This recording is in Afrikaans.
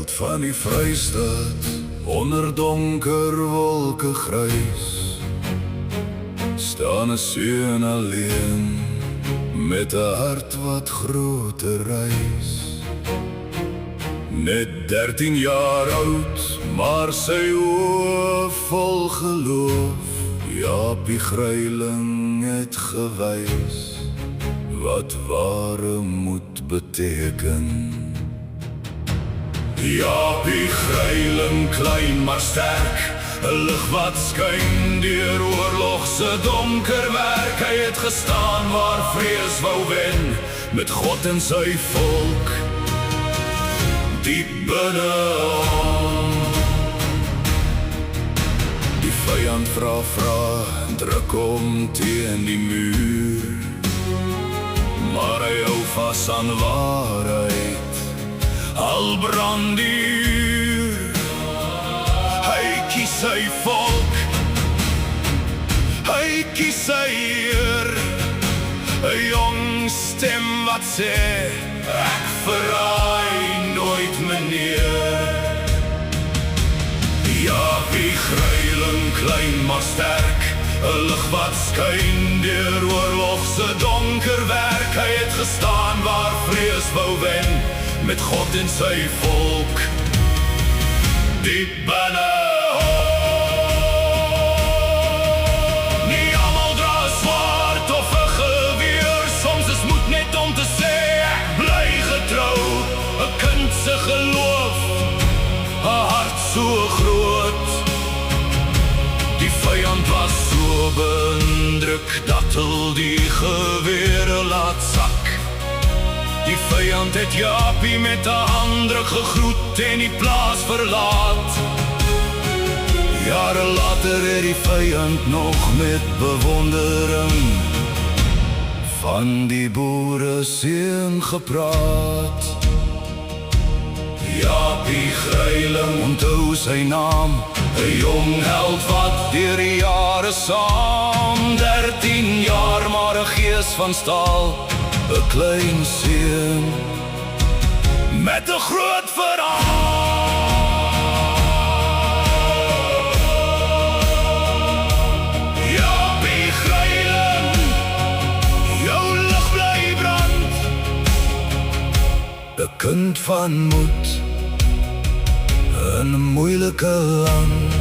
veld van die Vrystaat, onder donker wolke grys, staan 'n seun alleen, met 'n hart wat groter reis. Net 13 jaar oud, maar sy oë vol geloof. Jaapie Gryiling het gewys wat ware moed beteken. Jaapie Gryiling, klein maar sterk, 'n lig wat skyn deur oorlog se donker werk. Hy het gestaan waar vrees wou wen, met God en sy volk diep binne hom. Die vyand vra, druk hom teen die muur, maar hy hou vas aan waarheid, al brand die uur. Hy kies sy volk, hy kies sy eer, 'n jong stem wat sê, ek verraai nooit meneer. Jaapie Gryiling, klein maar sterk, 'n lig wat skyn deur oorlog se donker werk. Hy het gestaan waar vrees wou wen, met God en sy volk diep binne hom. Nie almal dra 'n swaard of 'n geweer, soms is moed net om te sê, ek bly getrou. 'n kind se geloof, 'n hart so groot. Die vyand was so beïndruk dat al die gewere laat sak. Die vyand het Jaapie met 'n handdruk gegroet en die plaas verlaat. Jare later het die vyand nog met bewondering van die boereseun gepraat. Jaapie Gryiling, onthou sy naam, 'n jong held wat deur die jare saam. 13 jaar, maar 'n gees van staal, 'n klein seun met 'n groot verhaal. Jaapie Gryiling, jou lig bly brand, 'n kind van moed in 'n moeilike land.